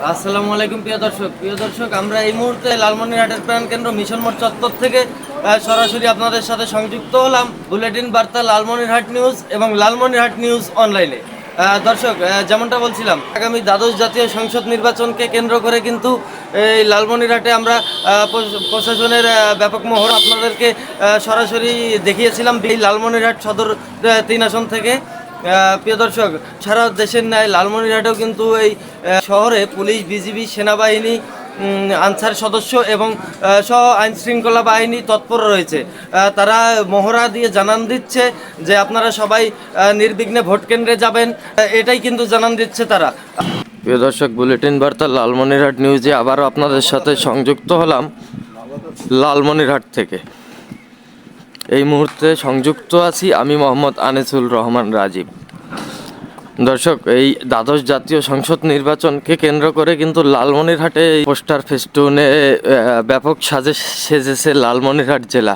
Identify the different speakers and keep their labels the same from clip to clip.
Speaker 1: আসসালামু আলাইকুম প্রিয় দর্শক আমরা এই মুহূর্তে লালমনিরহাটের প্রাণকেন্দ্র মিশন মোড় চত্বর থেকে সরাসরি আপনাদের সাথে সংযুক্ত হলাম বুলেটিন বার্তা লালমনিরহাট নিউজ এবং লালমনিরহাট নিউজ অনলাইনে। দর্শক, যেমনটা বলছিলাম, আগামী দ্বাদশ জাতীয় সংসদ নির্বাচনকে কেন্দ্র করে কিন্তু এই লালমনিরহাটে আমরা প্রশাসনের ব্যাপক মহড়া আপনাদেরকে সরাসরি দেখিয়েছিলাম এই লালমনিরহাট সদর 3 আসন থেকে। প্রিয় দর্শক, সারা দেশের ন্যায় লালমনিরহাটেও কিন্তু এই শহরে পুলিশ, বিজিবি, সেনাবাহিনী, আনসার সদস্য এবং সহ আইন শৃঙ্খলা বাহিনী তৎপর রয়েছে। তারা মহড়া দিয়ে জানান দিচ্ছে যে আপনারা সবাই নির্বিঘ্নে ভোট কেন্দ্রে যাবেন, এটাই কিন্তু জানান দিচ্ছে তারা। প্রিয় দর্শক, বুলেটিন বার্তা লালমনিরহাট নিউজে আবারও আপনাদের সাথে সংযুক্ত হলাম লালমনিরহাট থেকে। এই মুহূর্তে সংযুক্ত আছি আমি মোহাম্মদ আনিসুল রহমান রাজীব। দর্শক, এই দ্বাদশ জাতীয় সংসদ নির্বাচনকে কেন্দ্র করে কিন্তু লালমনিরহাটে পোস্টার ফেস্টুনে ব্যাপক সেজেছে লালমনিরহাট জেলা।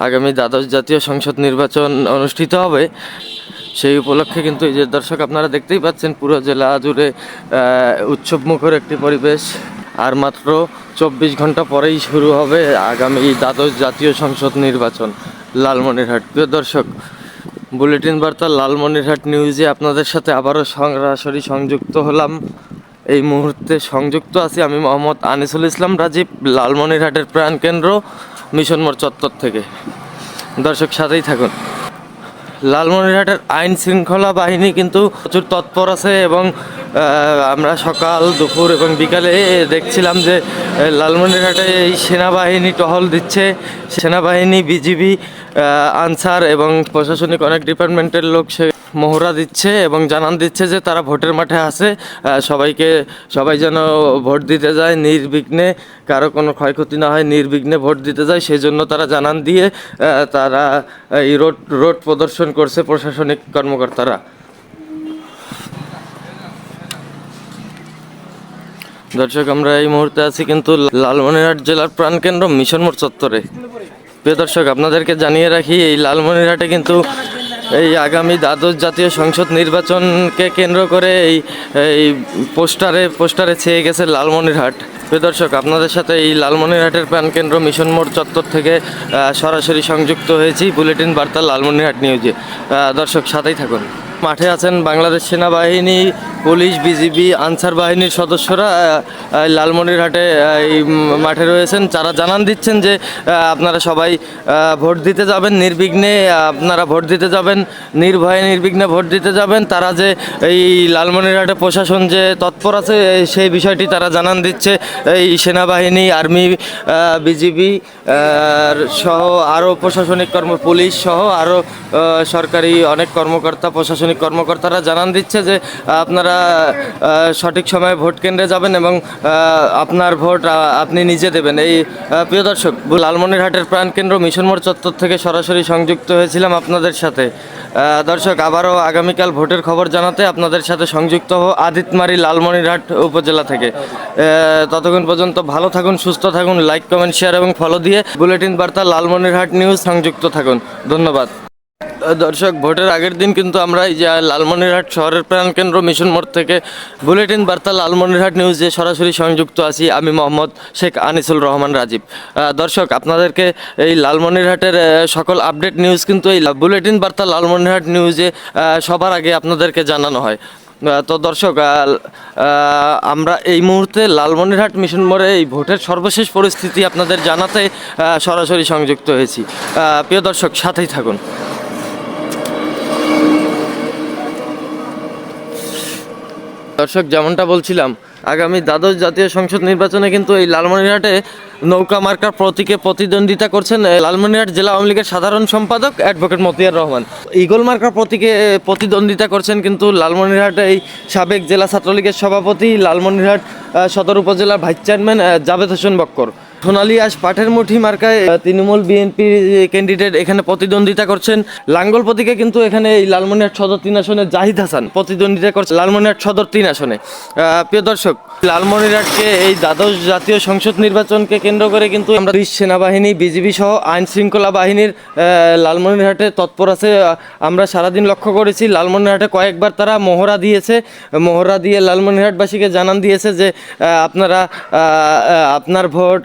Speaker 1: আগামী দ্বাদশ জাতীয় সংসদ নির্বাচন অনুষ্ঠিত হবে, সেই উপলক্ষে কিন্তু এই যে দর্শক আপনারা দেখতেই পাচ্ছেন পুরো জেলা জুড়ে উৎসবমুখর একটি পরিবেশ। আর মাত্র 24 ঘন্টা পরেই শুরু হবে আগামী দ্বাদশ জাতীয় সংসদ নির্বাচন লালমনিরহাট। প্রিয় দর্শক, বুলেটিন বার্তা লালমনিরহাট নিউজে আপনাদের সাথে আবারও সরাসরি সংযুক্ত হলাম। এই মুহূর্তে সংযুক্ত আছি আমি মোহাম্মদ আনিসুল ইসলাম রাজীব লালমনিরহাটের প্রাণকেন্দ্র মিশন মোড় চত্বর থেকে। দর্শক, সাথেই থাকুন। লালমনিরহাটের আইন শৃঙ্খলা বাহিনী কিন্তু প্রচুর তৎপর আছে এবং আমরা সকাল, দুপুর এবং বিকালে দেখছিলাম যে লালমনিরহাটে এই সেনাবাহিনী টহল দিচ্ছে। সেনাবাহিনী, বিজিবি, আনসার এবং প্রশাসনিক অনেক ডিপার্টমেন্টের লোক সে মহড়া দিচ্ছে এবং জানান দিচ্ছে যে তারা ভোটের মাঠে আছে। সবাই যেন ভোট দিতে যায় নির্বিঘ্নে, কারো কোনো ক্ষয়ক্ষতি না হয়, নির্বিঘ্নে ভোট দিতে যায়, সেই জন্য তারা জানান দিয়ে তারা এই রোড প্রদর্শন করছে প্রশাসনিক কর্মকর্তারা। দর্শক, আমরা এই মুহূর্তে আছি কিন্তু লালমনিরহাট জেলার প্রাণকেন্দ্র মিশন মোড় চত্বরে। প্রিয় দর্শক, আপনাদেরকে জানিয়ে রাখি এই লালমনিরহাটে কিন্তু এই আগামী দ্বাদশ জাতীয় সংসদ নির্বাচনকে কেন্দ্র করে এই পোস্টারে ছেয়ে গেছে লালমনিরহাট। প্রিয় দর্শক, আপনাদের সাথে এই লালমনিরহাটের প্রাণকেন্দ্র মিশন মোড় চত্বর থেকে সরাসরি সংযুক্ত হয়েছি বুলেটিন বার্তা লালমনিরহাট নিউজে। দর্শক, সাথেই থাকুন। মাঠে আছেন বাংলাদেশ সেনাবাহিনী, পুলিশ, বিজিবি, আনসার বাহিনীর সদস্যরা লালমনিরহাটে এই মাঠে রয়েছেন। তারা জানান দিচ্ছেন যে আপনারা সবাই ভোট দিতে যাবেন নির্বিঘ্নে, আপনারা ভোট দিতে যাবেন নির্ভয়ে, নির্বিঘ্নে ভোট দিতে যাবেন। তারা যে এই লালমনিরহাটে প্রশাসন যে তৎপর আছে সেই বিষয়টি তারা জানান দিচ্ছে। এই সেনাবাহিনী, আর্মি, বিজিবি সহ আরও প্রশাসনিক পুলিশ সহ আরও সরকারি অনেক কর্মকর্তা, প্রশাসনিক কর্মকর্তারা জানান দিচ্ছে যে আপনারা সঠিক সময়ে ভোট কেন্দ্রে যাবেন এবং আপনার ভোট আপনি নিজে দেবেন। এই প্রিয় দর্শক, লালমনিরহাটের প্রাণকেন্দ্র মিশন মোড় চত্বর থেকে সরাসরি সংযুক্ত হয়েছিলাম আপনাদের সাথে। দর্শক, আবারও আগামীকাল ভোটের খবর জানাতে আপনাদের সাথে সংযুক্ত হব আদিতমারি লালমনিরহাট উপজেলা থেকে। ততক্ষণ পর্যন্ত ভালো থাকুন, সুস্থ থাকুন, লাইক, কমেন্ট, শেয়ার এবং ফলো দিয়ে বুলেটিন বার্তা লালমনিরহাট নিউজ সংযুক্ত থাকুন। ধন্যবাদ। দর্শক, ভোটের আগের দিন কিন্তু আমরা এই যে লালমনিরহাট শহরের প্রাণকেন্দ্র মিশন মোড় থেকে বুলেটিন বার্তা লালমনিরহাট নিউজে সরাসরি সংযুক্ত আছি আমি মোহাম্মদ শেখ আনিসুল রহমান রাজীব। দর্শক, আপনাদেরকে এই লালমনিরহাটের সকল আপডেট নিউজ কিন্তু এই বুলেটিন বার্তা লালমনিরহাট নিউজে সবার আগে আপনাদেরকে জানানো হয়। তো দর্শক, আমরা এই মুহূর্তে লালমনিরহাট মিশন মোড়ে এই ভোটের সর্বশেষ পরিস্থিতি আপনাদের জানাতে সরাসরি সংযুক্ত হয়েছি। প্রিয় দর্শক, সাথেই থাকুন। দর্শক, যেমনটা বলছিলাম, আগামী দ্বাদশ জাতীয় সংসদ নির্বাচনে কিন্তু এই লালমনিরহাটে নৌকা মার্কার প্রতীকে প্রতিদ্বন্দ্বিতা করছেন লালমনিরহাট জেলা আওয়ামী লীগের সাধারণ সম্পাদক advocate Motiar Rahman. Eagle marker প্রতীকে প্রতিদ্বন্দ্বিতা করছেন কিন্তু লালমনিরহাটে এই সাবেক জেলা ছাত্রলীগের সভাপতি, লালমনিরহাট সদর উপজেলার ভাইস চেয়ারম্যান জাভেদ হোসেন বক্কর। সোনালী আজ পাঠের মুঠি মার্কায় তৃণমূল বিএনপি ক্যান্ডিডেট এখানে প্রতিদ্বন্দ্বিতা করছেন। লাঙ্গল প্রতীকে কিন্তু এখানে এই লালমনিরহাট সদর 3 আসনে জাহিদ হাসান প্রতিদ্বন্দ্বিতা করছে লালমনিরহাট সদর 3 আসনে। প্রিয় দর্শক, লালমনিরহাটকে এই দ্বাদশ জাতীয় সংসদ নির্বাচনকে কেন্দ্র করে কিন্তু আমরা পুলিশ, সেনাবাহিনী, বিজিবি সহ আইন শৃঙ্খলা বাহিনীর লালমনিরহাটে তৎপর আছে। আমরা সারাদিন লক্ষ্য করেছি লালমনিরহাটে কয়েকবার তারা মহড়া দিয়েছে। মহড়া দিয়ে লালমনিরহাটবাসীকে জানান দিয়েছে যে আপনারা আপনার ভোট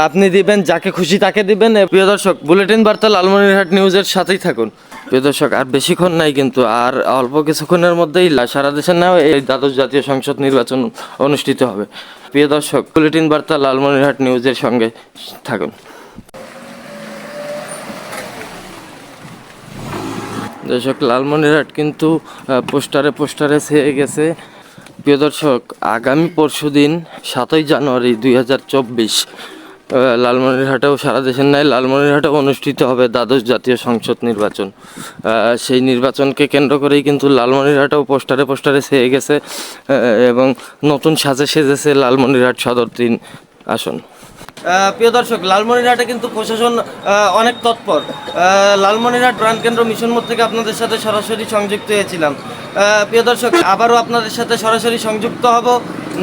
Speaker 1: আপনি দিবেন, যাকে খুশি তাকে দিবেন। প্রিয় দর্শক, বুলেটিন বার্তা লালমনিরহাট নিউজের সাথেই থাকুন। প্রিয় দর্শক, আর বেশিক্ষণ নাই কিন্তু, আর অল্প কিছুক্ষণের মধ্যেই সারা দেশের নাও এই দ্বাদশ জাতীয় সংসদ নির্বাচন অনুষ্ঠিত হবে। প্রিয় দর্শক, বুলেটিন বার্তা লালমনিরহাট নিউজের সঙ্গে থাকুন। দর্শক, লালমনিরহাট কিন্তু পোস্টারে পোস্টারে ছেয়ে গেছে। প্রিয় দর্শক, আগামী পরশুদিন 7ই জানুয়ারি 2024 লালমনিরহাটেও সারা দেশের ন্যায় লালমনিরহাটেও অনুষ্ঠিত হবে দ্বাদশ জাতীয় সংসদ নির্বাচন। সেই নির্বাচনকে কেন্দ্র করেই কিন্তু লালমনিরহাটেও পোস্টারে পোস্টারে ছেয়ে গেছে এবং নতুন সাজে সেজেছে লালমনিরহাট সদর 3 আসন। প্রিয় দর্শক, লালমনিরহাটে কিন্তু প্রশাসন অনেক তৎপর। লালমনিরহাট প্রাণকেন্দ্র মিশন মোড় থেকে আপনাদের সাথে সরাসরি সংযুক্ত হয়েছিলাম। প্রিয় দর্শক, আবারও আপনাদের সাথে সরাসরি সংযুক্ত হব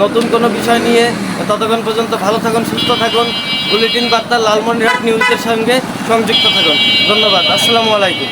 Speaker 1: নতুন কোনো বিষয় নিয়ে। ততক্ষণ পর্যন্ত ভালো থাকুন, সুস্থ থাকুন। বুলেটিন বার্তা লালমনিরহাট নিউজের সঙ্গে সংযুক্ত থাকুন। ধন্যবাদ। আসসালামু আলাইকুম।